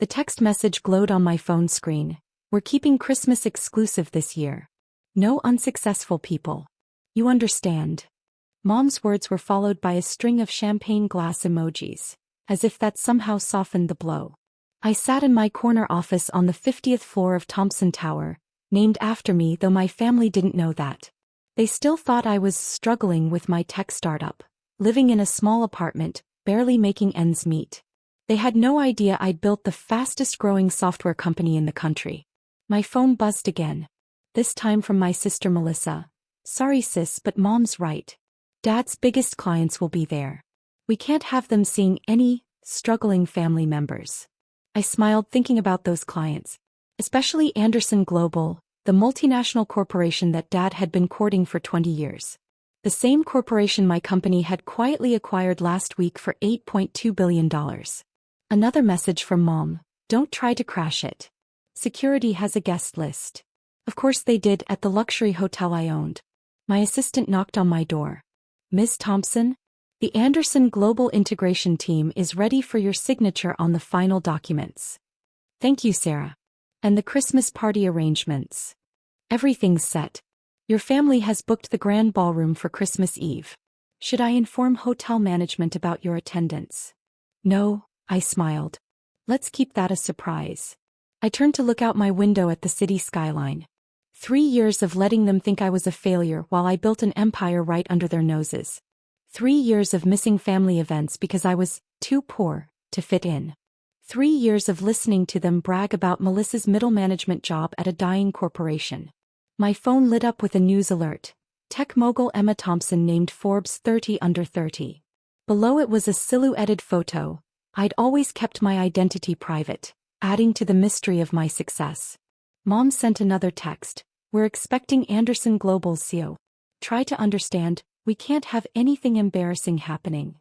The text message glowed on my phone screen. We're keeping Christmas exclusive this year. No unsuccessful people. You understand. Mom's words were followed by a string of champagne glass emojis, as if that somehow softened the blow. I sat in my corner office on the 50th floor of Thompson Tower, named after me, though my family didn't know that. They still thought I was struggling with my tech startup, living in a small apartment, barely making ends meet. They had no idea I'd built the fastest-growing software company in the country. My phone buzzed again. This time from my sister Melissa. Sorry sis, but Mom's right. Dad's biggest clients will be there. We can't have them seeing any struggling family members. I smiled thinking about those clients, especially Anderson Global, the multinational corporation that Dad had been courting for 20 years. The same corporation my company had quietly acquired last week for $8.2 billion. Another message from Mom: don't try to crash it. Security has a guest list. Of course they did, at the luxury hotel I owned. My assistant knocked on my door. Ms. Thompson? The Anderson Global Integration team is ready for your signature on the final documents. Thank you, Sarah. And the Christmas party arrangements. Everything's set. Your family has booked the grand ballroom for Christmas Eve. Should I inform hotel management about your attendance? No, I smiled. Let's keep that a surprise. I turned to look out my window at the city skyline. 3 years of letting them think I was a failure while I built an empire right under their noses. 3 years of missing family events because I was too poor to fit in. 3 years of listening to them brag about Melissa's middle management job at a dying corporation. My phone lit up with a news alert. Tech mogul Emma Thompson named Forbes 30 under 30. Below it was a silhouetted photo. I'd always kept my identity private, adding to the mystery of my success. Mom sent another text. We're expecting Anderson Global's CEO. Try to understand, we can't have anything embarrassing happening.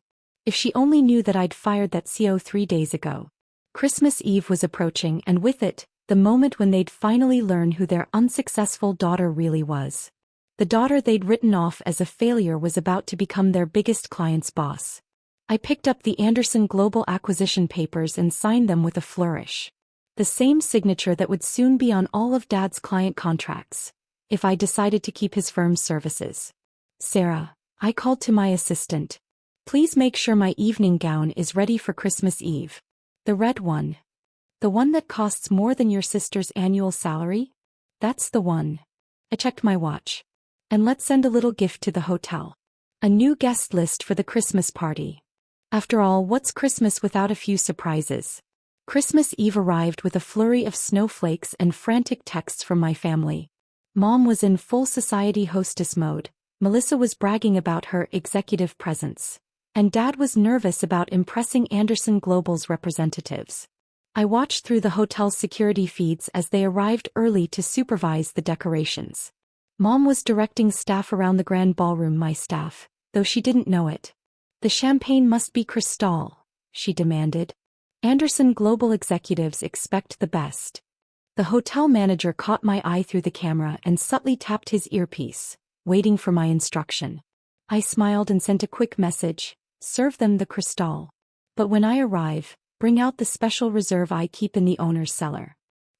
If she only knew that I'd fired that CEO 3 days ago. Christmas Eve was approaching, and with it, the moment when they'd finally learn who their unsuccessful daughter really was. The daughter they'd written off as a failure was about to become their biggest client's boss. I picked up the Anderson Global acquisition papers and signed them with a flourish. The same signature that would soon be on all of Dad's client contracts, if I decided to keep his firm's services. Sarah, I called to my assistant. Please make sure my evening gown is ready for Christmas Eve. The red one. The one that costs more than your sister's annual salary? That's the one. I checked my watch. And let's send a little gift to the hotel. A new guest list for the Christmas party. After all, what's Christmas without a few surprises? Christmas Eve arrived with a flurry of snowflakes and frantic texts from my family. Mom was in full society hostess mode. Melissa was bragging about her executive presence. And Dad was nervous about impressing Anderson Global's representatives. I watched through the hotel's security feeds as they arrived early to supervise the decorations. Mom was directing staff around the grand ballroom, my staff, though she didn't know it. The champagne must be Cristal, she demanded. Anderson Global executives expect the best. The hotel manager caught my eye through the camera and subtly tapped his earpiece, waiting for my instruction. I smiled and sent a quick message, serve them the Cristal. But when I arrive, bring out the special reserve I keep in the owner's cellar.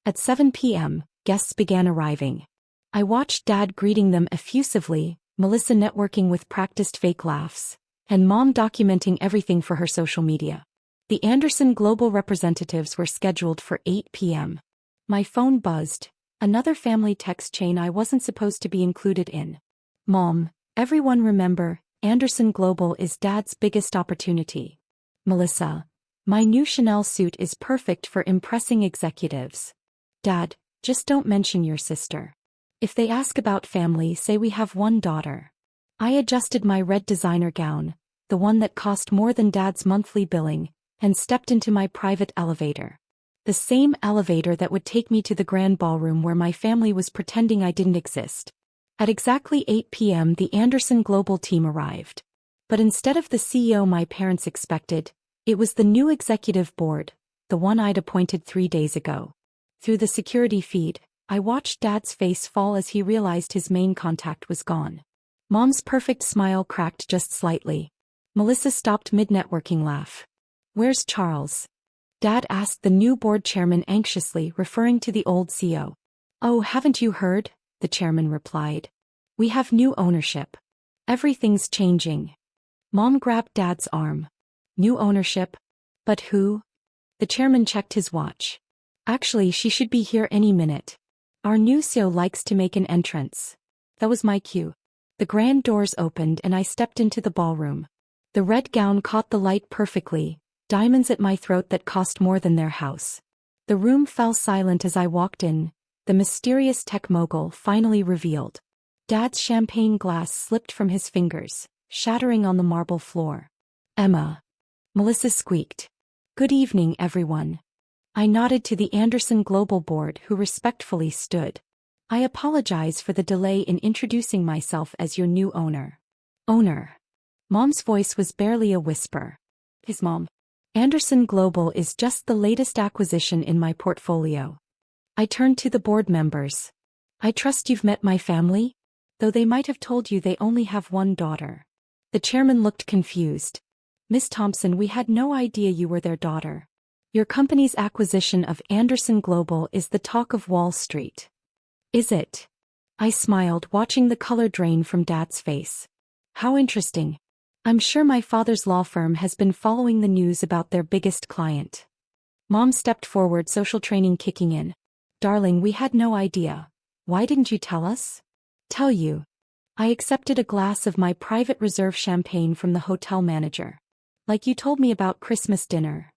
At 7 p.m., guests began arriving. I watched Dad greeting them effusively, Melissa networking with practiced fake laughs, and Mom documenting everything for her social media. The Anderson Global representatives were scheduled for 8 p.m. My phone buzzed. Another family text chain I wasn't supposed to be included in. Mom, everyone remember, Anderson Global is Dad's biggest opportunity. Melissa, my new Chanel suit is perfect for impressing executives. Dad, just don't mention your sister. If they ask about family, say we have one daughter. I adjusted my red designer gown, the one that cost more than Dad's monthly billing, and stepped into my private elevator. The same elevator that would take me to the grand ballroom where my family was pretending I didn't exist. At exactly 8 p.m. the Anderson Global team arrived. But instead of the CEO my parents expected, it was the new executive board, the one I'd appointed 3 days ago. Through the security feed, I watched Dad's face fall as he realized his main contact was gone. Mom's perfect smile cracked just slightly. Melissa stopped mid-networking laugh. Where's Charles? Dad asked the new board chairman anxiously, referring to the old CEO. Oh, haven't you heard? The chairman replied. We have new ownership. Everything's changing. Mom grabbed Dad's arm. New ownership? But who? The chairman checked his watch. Actually, she should be here any minute. Our new CEO likes to make an entrance. That was my cue. The grand doors opened and I stepped into the ballroom. The red gown caught the light perfectly, diamonds at my throat that cost more than their house. The room fell silent as I walked in, the mysterious tech mogul finally revealed. Dad's champagne glass slipped from his fingers, shattering on the marble floor. Emma. Melissa squeaked. Good evening, everyone. I nodded to the Anderson Global Board, who respectfully stood. I apologize for the delay in introducing myself as your new owner. Owner. Mom's voice was barely a whisper. His mom. Anderson Global is just the latest acquisition in my portfolio. I turned to the board members. I trust you've met my family? Though they might have told you they only have one daughter. The chairman looked confused. Miss Thompson, we had no idea you were their daughter. Your company's acquisition of Anderson Global is the talk of Wall Street. Is it? I smiled, watching the color drain from Dad's face. How interesting. I'm sure my father's law firm has been following the news about their biggest client. Mom stepped forward, social training kicking in. Darling, we had no idea. Why didn't you tell us? Tell you. I accepted a glass of my private reserve champagne from the hotel manager. Like you told me about Christmas dinner.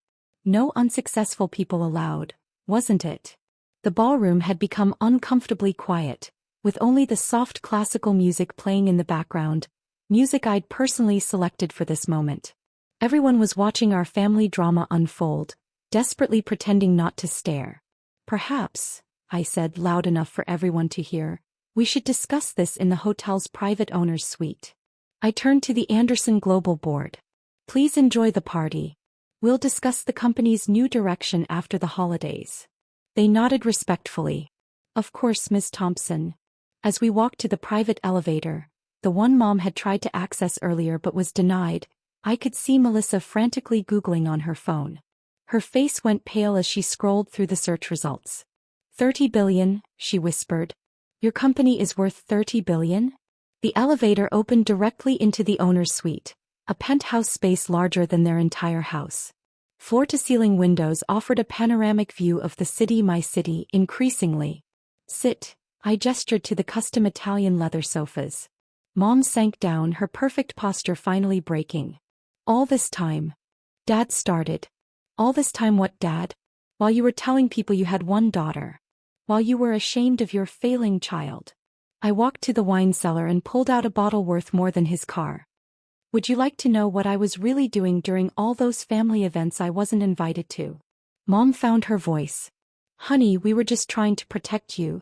No unsuccessful people allowed, wasn't it? The ballroom had become uncomfortably quiet, with only the soft classical music playing in the background, music I'd personally selected for this moment. Everyone was watching our family drama unfold, desperately pretending not to stare. Perhaps, I said loud enough for everyone to hear, we should discuss this in the hotel's private owner's suite. I turned to the Anderson Global Board. Please enjoy the party. We'll discuss the company's new direction after the holidays. They nodded respectfully. Of course, Ms. Thompson. As we walked to the private elevator, the one Mom had tried to access earlier but was denied, I could see Melissa frantically Googling on her phone. Her face went pale as she scrolled through the search results. 30 billion, she whispered. Your company is worth 30 billion? The elevator opened directly into the owner's suite, a penthouse space larger than their entire house. Floor-to-ceiling windows offered a panoramic view of the city, my city, increasingly. Sit, I gestured to the custom Italian leather sofas. Mom sank down, her perfect posture finally breaking. All this time. Dad started. All this time what, Dad? While you were telling people you had one daughter. While you were ashamed of your failing child. I walked to the wine cellar and pulled out a bottle worth more than his car. Would you like to know what I was really doing during all those family events I wasn't invited to? Mom found her voice. Honey, we were just trying to protect you.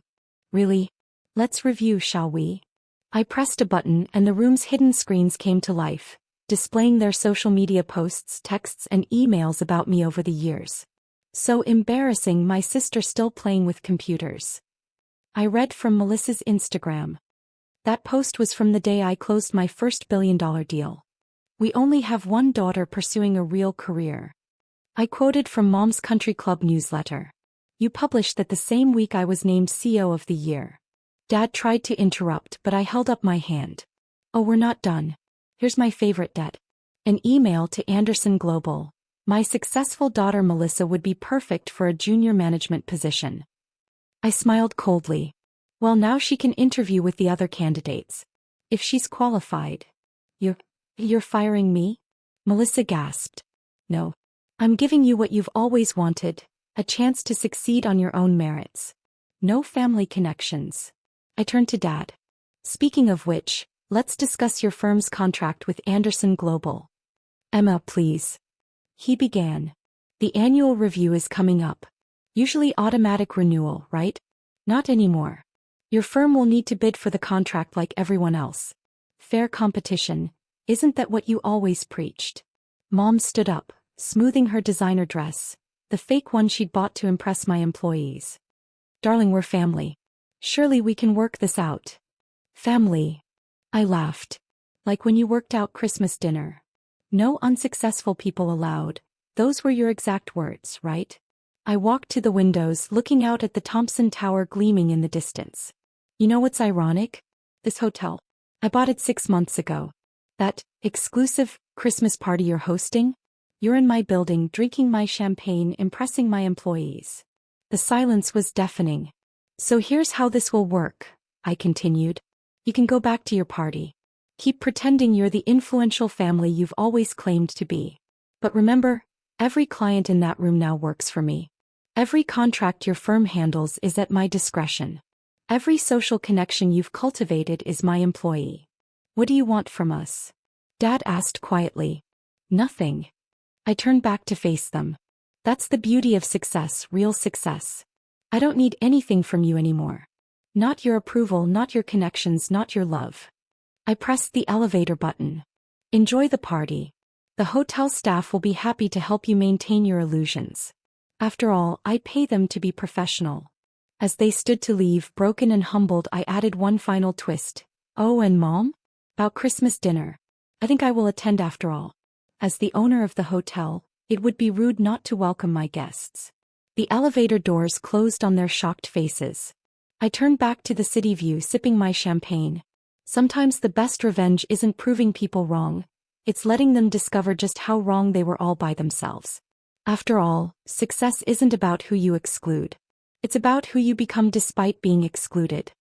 Really? Let's review, shall we? I pressed a button and the room's hidden screens came to life, displaying their social media posts, texts, and emails about me over the years. So embarrassing, my sister still playing with computers. I read from Melissa's Instagram. That post was from the day I closed my first billion-dollar deal. We only have one daughter pursuing a real career. I quoted from Mom's Country Club newsletter. You published that the same week I was named CEO of the year. Dad tried to interrupt, but I held up my hand. Oh, we're not done. Here's my favorite debt. An email to Anderson Global. My successful daughter Melissa would be perfect for a junior management position. I smiled coldly. Well, now she can interview with the other candidates. If she's qualified. You're firing me? Melissa gasped. No. I'm giving you what you've always wanted, a chance to succeed on your own merits. No family connections. I turned to Dad. Speaking of which, let's discuss your firm's contract with Anderson Global. Emma, please. He began. The annual review is coming up. Usually automatic renewal, right? Not anymore. Your firm will need to bid for the contract like everyone else. Fair competition, isn't that what you always preached? Mom stood up, smoothing her designer dress, the fake one she'd bought to impress my employees. Darling, we're family. Surely we can work this out. Family. I laughed. Like when you worked out Christmas dinner. No unsuccessful people allowed, Those were your exact words, right? I walked to the windows, looking out at the Thompson Tower gleaming in the distance. You know what's ironic? This hotel. I bought it 6 months ago. That exclusive Christmas party you're hosting? You're in my building, drinking my champagne, impressing my employees. The silence was deafening. So here's how this will work, I continued. You can go back to your party. Keep pretending you're the influential family you've always claimed to be. But remember, every client in that room now works for me. Every contract your firm handles is at my discretion. Every social connection you've cultivated is my employee. What do you want from us? Dad asked quietly. Nothing. I turned back to face them. That's the beauty of success, real success. I don't need anything from you anymore. Not your approval, not your connections, not your love. I pressed the elevator button. Enjoy the party. The hotel staff will be happy to help you maintain your illusions. After all, I pay them to be professional. As they stood to leave, broken and humbled, I added one final twist. Oh, and Mom? About Christmas dinner. I think I will attend after all. As the owner of the hotel, it would be rude not to welcome my guests. The elevator doors closed on their shocked faces. I turned back to the city view, sipping my champagne. Sometimes the best revenge isn't proving people wrong, it's letting them discover just how wrong they were all by themselves. After all, success isn't about who you exclude. It's about who you become despite being excluded.